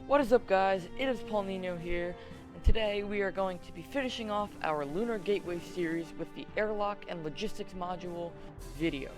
What is up, guys? It is Paulnino here, and today we are going to be finishing off our Lunar Gateway series with the Airlock and Logistics module video.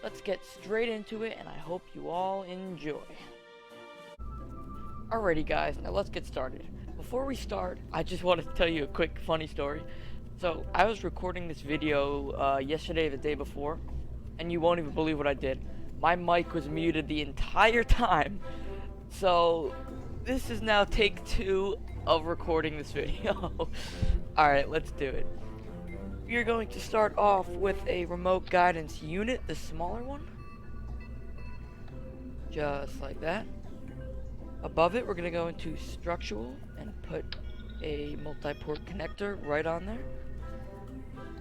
Let's get straight into it, and I hope you all enjoy. Alrighty guys, now let's get started. Before we start, I just want to tell you a quick funny story. So, I was recording this video yesterday, the day before, and you won't even believe what I did. My mic was muted the entire time. So, this is now take 2 of recording this video. Alright, let's do it. You're going to start off with a remote guidance unit, the smaller one. Just like that. Above it, we're going to go into structural and put a multi-port connector right on there.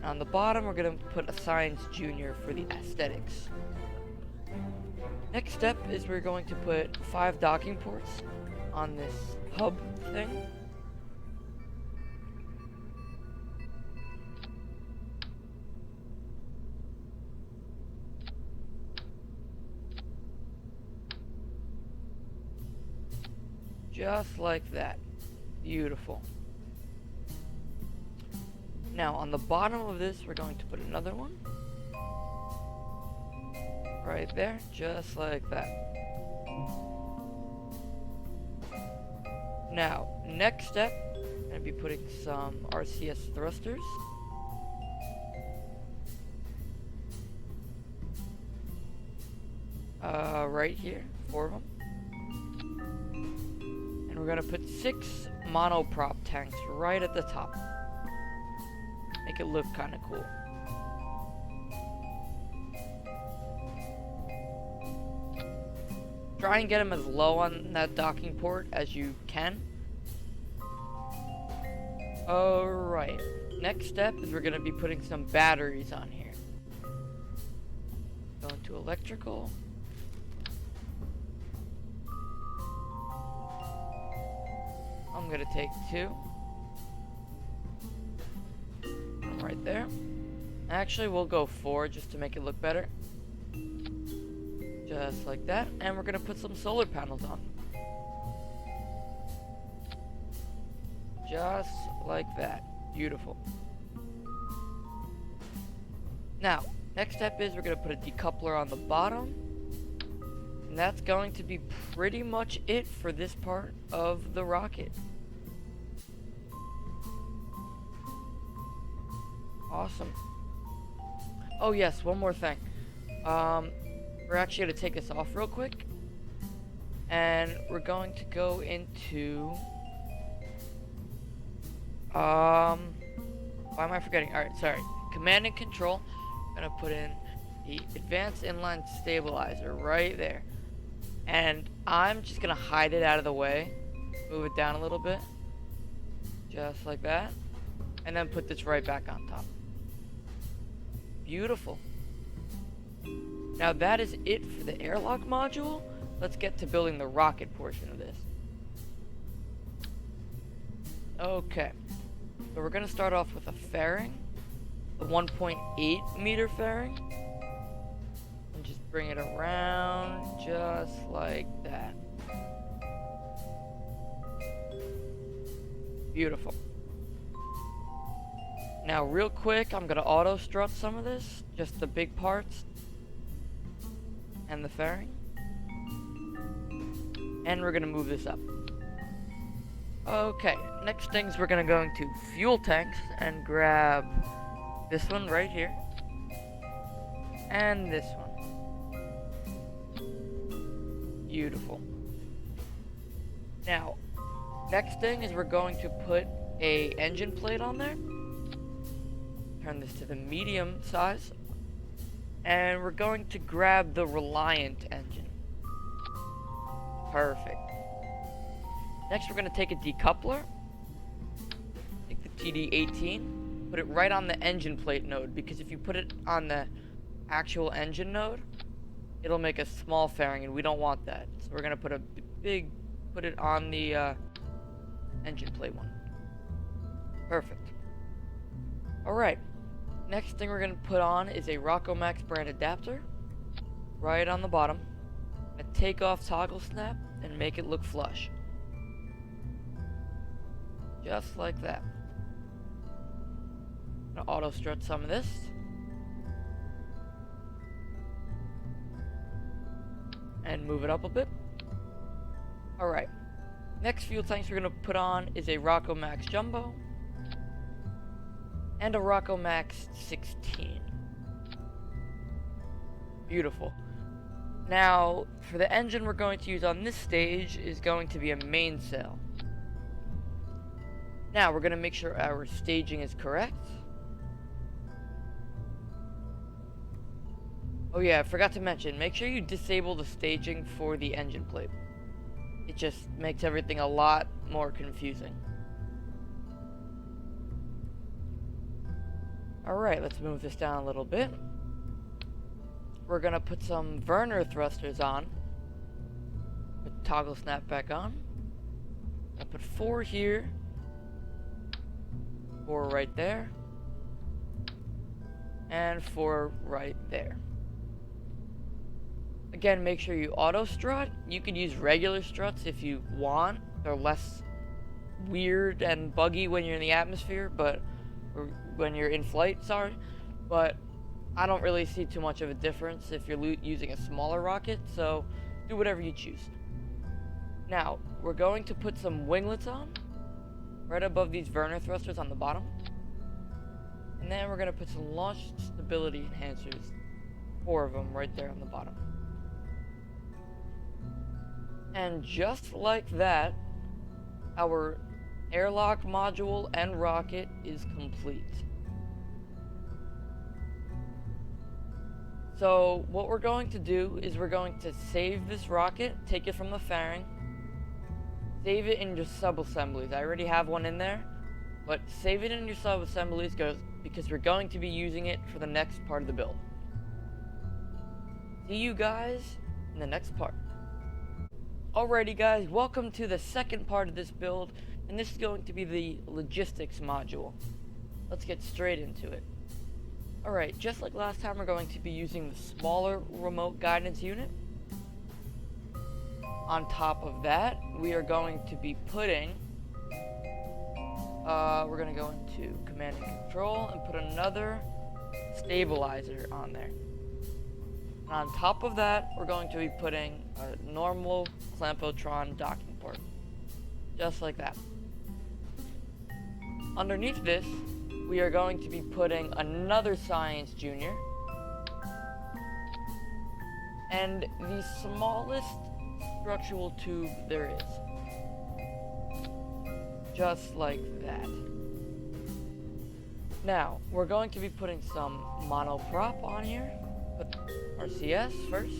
On the bottom, we're going to put a Science Junior for the aesthetics. Next step is we're going to put 5 docking ports on this hub thing. Just like that. Beautiful. Now on the bottom of this, we're going to put another one. Right there, just like that. Now, next step, I'm going to be putting some RCS thrusters. Right here, 4 of them. And we're going to put 6 monoprop tanks right at the top. Make it look kind of cool. Try and get them as low on that docking port as you can. Alright, next step is we're going to be putting some batteries on here. Go into electrical. I'm going to take 2. Right there. Actually, we'll go 4 just to make it look better. Just like that, and we're gonna put some solar panels on. Just like that. Beautiful. Now, next step is we're gonna put a decoupler on the bottom. And that's going to be pretty much it for this part of the rocket. Awesome. Oh yes, one more thing. We're actually going to take this off real quick, and we're going to go into, why am I forgetting? Alright, sorry. Command and control. I'm going to put in the advanced inline stabilizer right there. And I'm just going to hide it out of the way, move it down a little bit, just like that, and then put this right back on top. Beautiful. Now that is it for the airlock module. Let's get to building the rocket portion of this. Okay. So we're going to start off with a fairing. The 1.8 meter fairing. And just bring it around just like that. Beautiful. Now real quick, I'm going to auto strut some of this. Just the big parts. And the fairing. And we're gonna move this up. Okay, next things we're gonna go into fuel tanks and grab this one right here. And this one. Beautiful. Now, next thing is we're going to put a engine plate on there. Turn this to the medium size. And we're going to grab the Reliant engine. Perfect. Next, we're going to take a decoupler. Take the TD18. Put it right on the engine plate node. Because if you put it on the actual engine node, it'll make a small fairing. And we don't want that. So we're going to put it on the engine plate one. Perfect. Alright. Next thing we're going to put on is a Rockomax brand adapter. Right on the bottom. A take off toggle snap and make it look flush. Just like that. Gonna auto strut some of this. And move it up a bit. Alright. Next fuel tanks we're gonna put on is a Rocco Max Jumbo. And a Rocco Max 16. Beautiful. Now, for the engine we're going to use on this stage is going to be a mainsail. Now, we're going to make sure our staging is correct. Oh yeah, I forgot to mention, make sure you disable the staging for the engine plate. It just makes everything a lot more confusing. Alright, let's move this down a little bit. We're gonna put some Werner thrusters on. Put toggle snap back on. I'll put 4 here. 4 right there. And 4 right there. Again, make sure you auto strut. You could use regular struts if you want. They're less weird and buggy when you're in the atmosphere, or when you're in flight, sorry. But I don't really see too much of a difference if you're using a smaller rocket, so do whatever you choose. Now, we're going to put some winglets on, right above these Werner thrusters on the bottom. And then we're going to put some launch stability enhancers, 4 of them right there on the bottom. And just like that, our airlock module and rocket is complete. So what we're going to do is we're going to save this rocket, take it from the fairing, save it in your sub-assemblies. I already have one in there, but save it in your sub-assemblies because we're going to be using it for the next part of the build. See you guys in the next part. Alrighty guys, welcome to the second part of this build, and this is going to be the logistics module. Let's get straight into it. Alright, just like last time, we're going to be using the smaller remote guidance unit. On top of that, we are going to be putting, we're going to go into command and control and put another stabilizer on there. And on top of that, we're going to be putting a normal Clampotron docking port. Just like that. Underneath this, we are going to be putting another Science Junior and the smallest structural tube there is. Just like that. Now, we're going to be putting some monoprop on here. Put RCS first.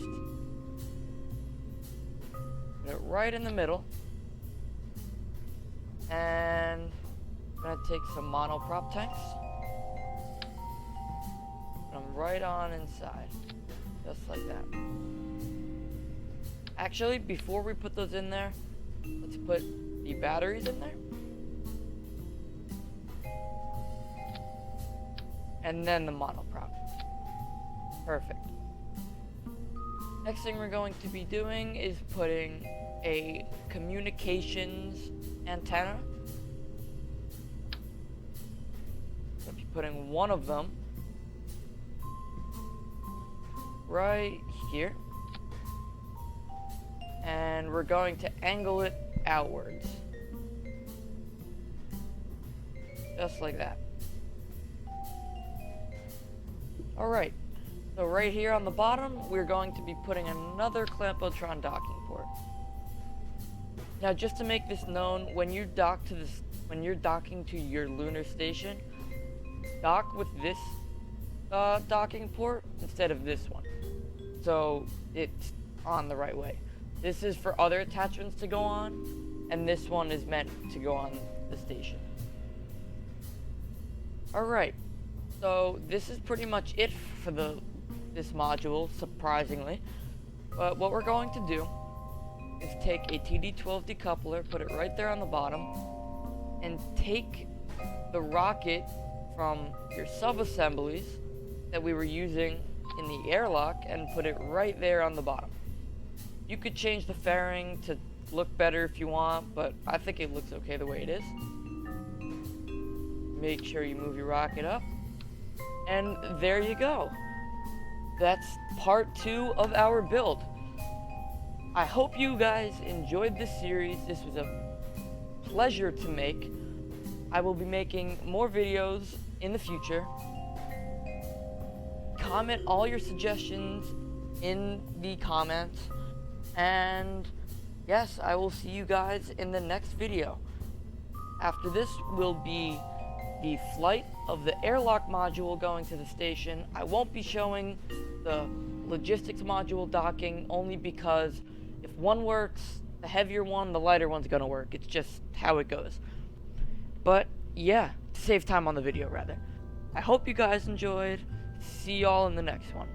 Put it right in the middle. And I'm gonna take some monoprop tanks. Put them right on inside. Just like that. Actually, before we put those in there, let's put the batteries in there. And then the monoprop. Perfect. Next thing we're going to be doing is putting a communications antenna. I'll be putting one of them right here. And we're going to angle it outwards. Just like that. Alright, so right here on the bottom, we're going to be putting another Clampotron docking port. Now, just to make this known, when you're docking to your lunar station, dock with this docking port instead of this one, so it's on the right way. This is for other attachments to go on, and this one is meant to go on the station. Alright, so this is pretty much it for this module, surprisingly. But what we're going to do is take a TD12 decoupler, put it right there on the bottom, and take the rocket from your sub-assemblies that we were using in the airlock and put it right there on the bottom. You could change the fairing to look better if you want, but I think it looks okay the way it is. make sure you move your rocket up. And there you go. That's part 2 of our build. I hope you guys enjoyed this series. This was a pleasure to make. I will be making more videos in the future. Comment all your suggestions in the comments. And yes, I will see you guys in the next video. After this will be the flight of the airlock module going to the station. I won't be showing the logistics module docking only because if one works, the heavier one, the lighter one's gonna work. It's just how it goes. But yeah, to save time on the video rather. I hope you guys enjoyed. See y'all in the next one.